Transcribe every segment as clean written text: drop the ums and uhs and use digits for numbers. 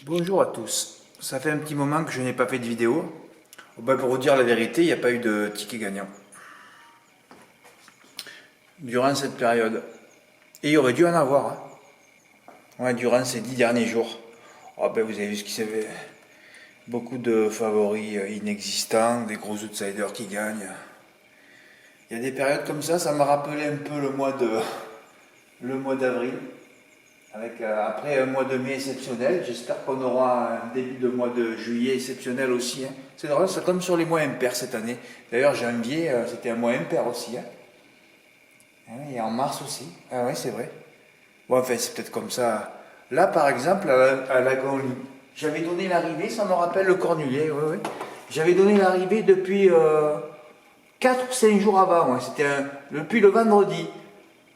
Bonjour à tous, ça fait un petit moment que je n'ai pas fait de vidéo. Pour vous dire la vérité, il n'y a pas eu de ticket gagnant durant cette période. Et il y aurait dû en avoir, hein. Ouais, durant ces 10 derniers jours. Vous avez vu ce qui s'est fait. Beaucoup de favoris inexistants, des gros outsiders qui gagnent. Il y a des périodes comme ça m'a rappelé un peu le mois d'avril. Avec, après un mois de mai exceptionnel, j'espère qu'on aura un début de mois de juillet exceptionnel aussi, hein. C'est drôle, ça tombe sur les mois impairs cette année. D'ailleurs, janvier, c'était un mois impair aussi, hein. Et en mars aussi. Ah ouais, c'est vrai. Bon, enfin, c'est peut-être comme ça. Là, par exemple, à la Gonly, j'avais donné l'arrivée, ça me rappelle le Cornulier, oui, oui. J'avais donné l'arrivée depuis 4 ou 5 jours avant, ouais. C'était depuis le vendredi.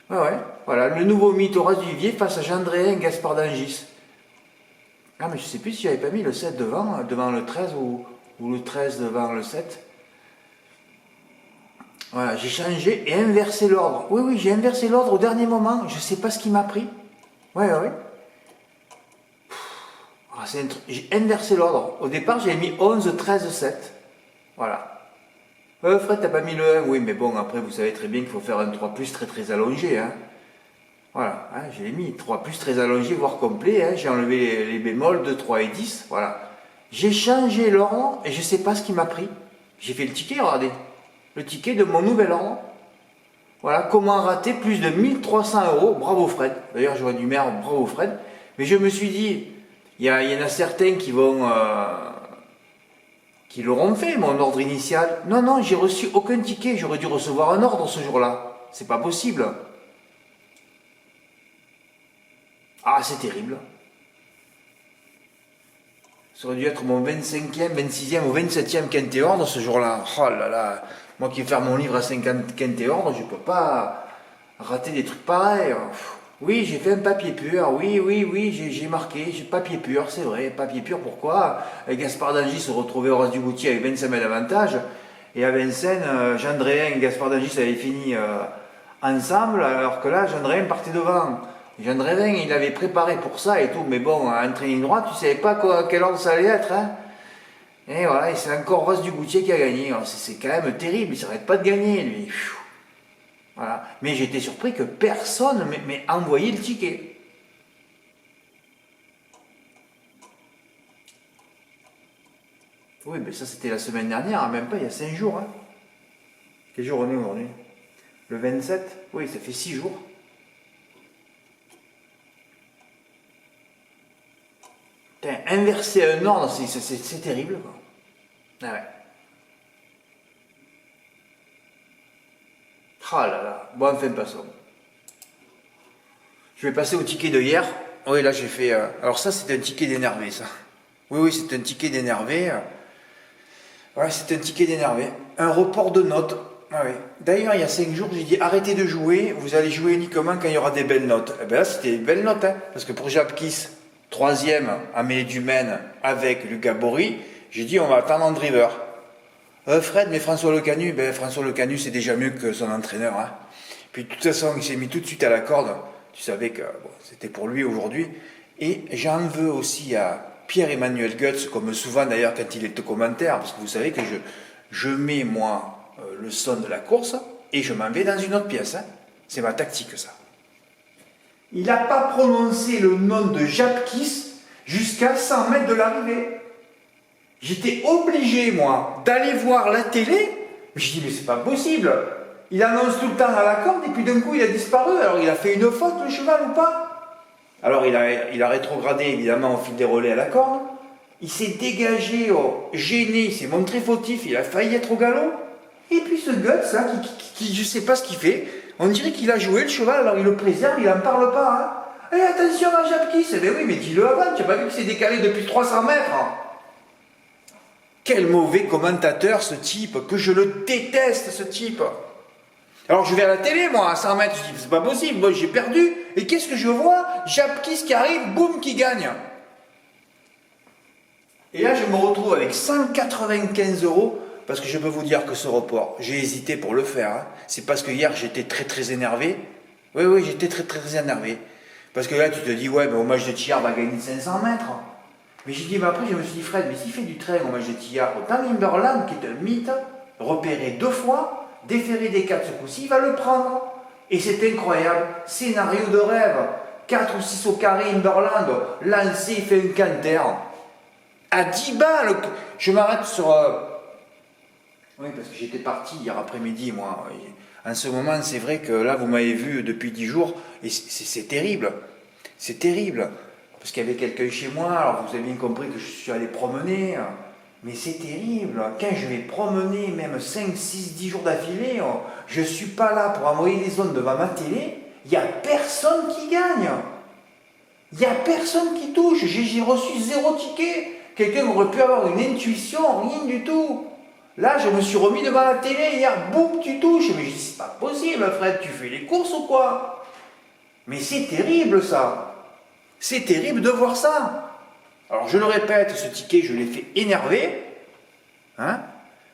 Ouais, ouais, voilà, le nouveau mythe Horace Duvivier face à Jean Dréhin, Gaspard d'Angis. Ah, mais je sais plus si j'avais pas mis le 7 devant le 13 ou le 13 devant le 7. Voilà, j'ai changé et inversé l'ordre. Oui, oui, j'ai inversé l'ordre au dernier moment. Je sais pas ce qui m'a pris. Ouais, ouais, ouais. J'ai inversé l'ordre. Au départ, j'avais mis 11, 13, 7. Voilà. Fred, t'as pas mis le 1. Oui, mais bon, après, vous savez très bien qu'il faut faire un 3 plus très très allongé, hein. Voilà, hein, j'ai mis 3 plus très allongé, voire complet, hein. J'ai enlevé les bémols de 3 et 10, voilà. J'ai changé l'ordre et je ne sais pas ce qui m'a pris. J'ai fait le ticket, regardez. Le ticket de mon nouvel ordre. Voilà, comment rater plus de 1300 €. Bravo Fred. D'ailleurs, j'aurais dû mettre bravo Fred. Mais je me suis dit, il y en a certains qui l'auront fait, mon ordre initial. Non, non, j'ai reçu aucun ticket. J'aurais dû recevoir un ordre ce jour-là. C'est pas possible. Ah, c'est terrible. Ça aurait dû être mon 25e, 26e ou 27e quinté ordre ce jour-là. Oh là là, moi qui vais faire mon livre à 50 quinté ordre, je ne peux pas rater des trucs pareils. Oui, j'ai fait un papier pur, oui, oui, oui, j'ai marqué, j'ai papier pur, c'est vrai, papier pur, pourquoi? Gaspard d'Angis se retrouvait au Horace Dugoutier avec 25 000 d'avantage, et à Vincennes, Jean Dréhin et Gaspard d'Angis avaient fini ensemble, alors que là, Jean Dréhin partait devant. Jean Dréhin, il avait préparé pour ça et tout, mais bon, à entraîner droite, tu savais pas quel ordre ça allait être, hein. Et voilà, et c'est encore Horace Dugoutier qui a gagné. C'est quand même terrible, il s'arrête pas de gagner, lui. Voilà. Mais j'étais surpris que personne m'ait envoyé le ticket. Oui, mais ça c'était la semaine dernière, même pas, il y a 5 jours, hein. Quel jour on est aujourd'hui? Le 27? Oui, ça fait 6 jours. Inverser un ordre, c'est terrible, quoi. Ah ouais. Ah là là. Bon, enfin, passons. Je vais passer au ticket de hier. Oui, là, j'ai fait... Alors ça, c'est un ticket d'énervé, ça. Oui, oui, c'est un ticket d'énervé. Ouais, c'est un ticket d'énervé. Un report de notes. Ah oui. D'ailleurs, il y a 5 jours, j'ai dit arrêtez de jouer, vous allez jouer uniquement quand il y aura des belles notes. Et bien là, c'était une belle note, hein. Parce que pour Japkis, 3e à mêlée du Maine avec Lucas Bory, j'ai dit on va attendre en driver. Fred, mais François Lecanu, François Lecanu c'est déjà mieux que son entraîneur, hein. Puis de toute façon, il s'est mis tout de suite à la corde. Tu savais que bon, c'était pour lui aujourd'hui. Et j'en veux aussi à Pierre-Emmanuel Goetz, comme souvent d'ailleurs quand il est au commentaire, parce que vous savez que je mets moi le son de la course et je m'en vais dans une autre pièce, hein. C'est ma tactique, ça. Il n'a pas prononcé le nom de Japkis jusqu'à 100 mètres de l'arrivée. J'étais obligé, moi, d'aller voir la télé. Je dis, mais c'est pas possible. Il annonce tout le temps à la corde et puis d'un coup, il a disparu. Alors, il a fait une faute, le cheval, ou pas? Alors, il a rétrogradé, évidemment, au fil des relais à la corde. Il s'est dégagé, gêné, il s'est montré fautif, il a failli être au galop. Et puis ce Guts, là, qui je sais pas ce qu'il fait, on dirait qu'il a joué le cheval, alors il le préserve, il n'en parle pas, hein. Et attention à Japkis, eh bien oui, mais dis-le avant, tu n'as pas vu qu'il s'est décalé depuis 300 mètres? Quel mauvais commentateur, ce type, que je le déteste, ce type. Alors je vais à la télé, moi, à 100 mètres, je dis, c'est pas possible, moi j'ai perdu. Et qu'est-ce que je vois? Japkis qui arrive, boum, qui gagne. Et là, je me retrouve avec 195 €, parce que je peux vous dire que ce report, j'ai hésité pour le faire, hein. C'est parce que hier, j'étais très très énervé. Oui, oui, j'étais très très énervé. Parce que là, tu te dis, ouais, mais au match de Thiers va gagner 500 mètres. Mais j'ai dit, mais après, je me suis dit, Fred, mais s'il fait du train au match de Tillard, autant Limberland, qui est un mythe, repéré 2 fois, déféré des 4 ce coup-ci, il va le prendre. Et c'est incroyable, scénario de rêve. 4 ou 6 au carré, Limberland, lancé, il fait un canter. À 10 balles, je m'arrête sur... Oui, parce que j'étais parti hier après-midi, moi. En ce moment, c'est vrai que là, vous m'avez vu depuis 10 jours, et c'est terrible. C'est terrible. Parce qu'il y avait quelqu'un chez moi, alors vous avez bien compris que je suis allé promener. Mais c'est terrible. Quand je vais promener, même 5, 6, 10 jours d'affilée, je ne suis pas là pour envoyer les ondes devant ma télé. Il n'y a personne qui gagne. Il n'y a personne qui touche. J'ai reçu 0 ticket. Quelqu'un aurait pu avoir une intuition, rien du tout. Là, je me suis remis devant la télé hier, boum, tu touches. Mais je dis, c'est pas possible, Fred, tu fais les courses ou quoi? Mais c'est terrible ça. C'est terrible de voir ça. Alors je le répète, ce ticket, je l'ai fait énerver. Hein?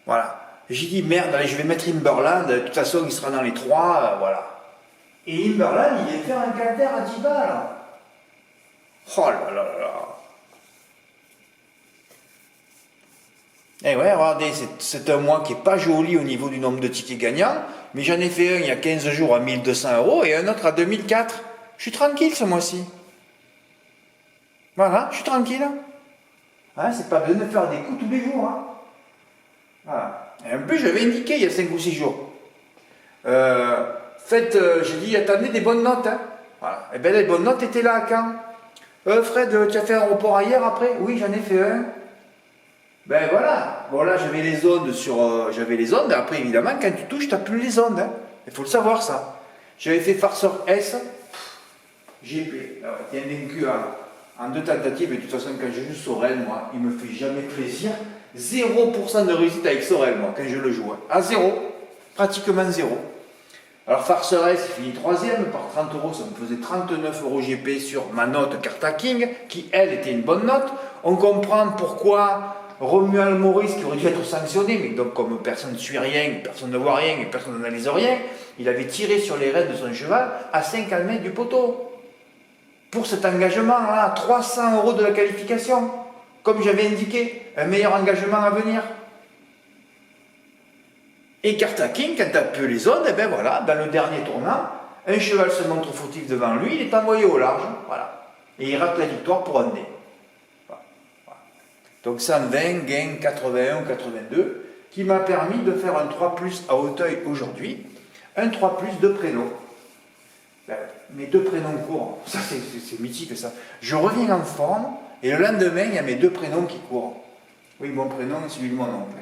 Voilà. J'ai dit, merde, allez, je vais mettre Limberland, de toute façon, il sera dans les 3, voilà. Et Limberland, il vient faire un canter à 10 balles. Oh là là là. Eh ouais, regardez, c'est un mois qui n'est pas joli au niveau du nombre de tickets gagnants, mais j'en ai fait un il y a 15 jours à 1200 € et un autre à 2004. Je suis tranquille ce mois-ci. Voilà, je suis tranquille. Hein, c'est pas besoin de faire des coups tous les jours. Hein. Voilà. Et en plus, j'avais indiqué il y a 5 ou 6 jours. J'ai dit, attendez des bonnes notes. Hein. Voilà. Et bien, les bonnes notes étaient là à quand Fred, tu as fait un report hier après? Oui, j'en ai fait un. Ben voilà, bon là j'avais les ondes j'avais les ondes, après évidemment quand tu touches, tu n'as plus les ondes, hein. Il faut le savoir ça. J'avais fait farceur S, j'ai été vaincu en 2 tentatives, et de toute façon quand je joue Sorel, moi, il me fait jamais plaisir. 0% de réussite avec Sorel, moi, quand je le joue. Hein. À 0, pratiquement 0. Alors farceur S, il finit 3ème, par 30 €, ça me faisait 39 € GP sur ma note Carta King, qui elle était une bonne note. On comprend pourquoi Romuald Maurice, qui aurait dû être sanctionné, mais donc comme personne ne suit rien, personne ne voit rien et personne n'analyse rien, il avait tiré sur les rênes de son cheval à 50 mètres du poteau. Pour cet engagement-là, 300 € de la qualification, comme j'avais indiqué, un meilleur engagement à venir. Et Carta King, quand tu as peu les ondes, et ben voilà, dans le dernier tournant, un cheval se montre fautif devant lui, il est envoyé au large, voilà. Et il rate la victoire pour un nez. Donc 120, gain 81, 82, qui m'a permis de faire un 3+ à Auteuil aujourd'hui, un 3+ de prénom. Ben, mes 2 prénoms courent, ça c'est mythique ça. Je reviens en forme, et le lendemain, il y a mes 2 prénoms qui courent. Oui, mon prénom et celui de mon oncle.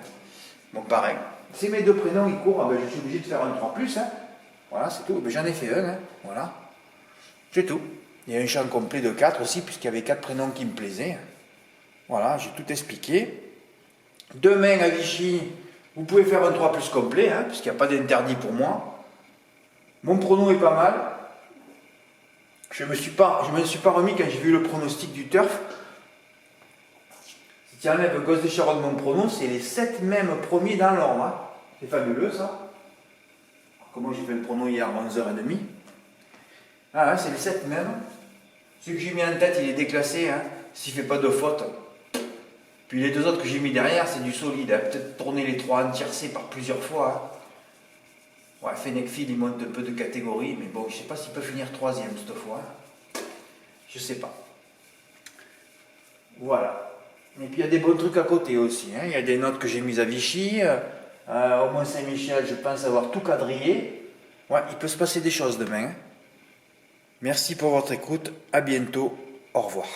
Bon, pareil. C'est mes 2 prénoms qui courent, ben, je suis obligé de faire un 3+, hein. Voilà, c'est tout. Ben, j'en ai fait un, hein. Voilà. C'est tout. Il y a un champ complet de 4 aussi, puisqu'il y avait 4 prénoms qui me plaisaient. Voilà, j'ai tout expliqué. Demain à Vichy, vous pouvez faire un 3+ complet, hein, puisqu'il n'y a pas d'interdit pour moi. Mon prono est pas mal. Je me suis pas remis quand j'ai vu le pronostic du turf. Si tu enlèves Gosse de Charonne, mon prono, c'est les 7 mêmes premiers dans l'ordre. Hein. C'est fabuleux ça. Alors, comment j'ai fait le prono hier à 11h30? Ah ouais, c'est les 7 mêmes. Celui que j'ai mis en tête, il est déclassé, hein, s'il ne fait pas de faute. Puis les 2 autres que j'ai mis derrière, c'est du solide. Hein. Peut-être tourner les 3 en tiercé par plusieurs fois. Hein. Ouais, Fenechfield, il monte un peu de catégorie, mais bon, je ne sais pas s'il peut finir 3ème cette fois. Hein. Je ne sais pas. Voilà. Et puis il y a des bons trucs à côté aussi. Hein. Il y a des notes que j'ai mises à Vichy. Au Mont-Saint-Michel, je pense avoir tout quadrillé. Ouais, il peut se passer des choses demain. Hein. Merci pour votre écoute. À bientôt. Au revoir.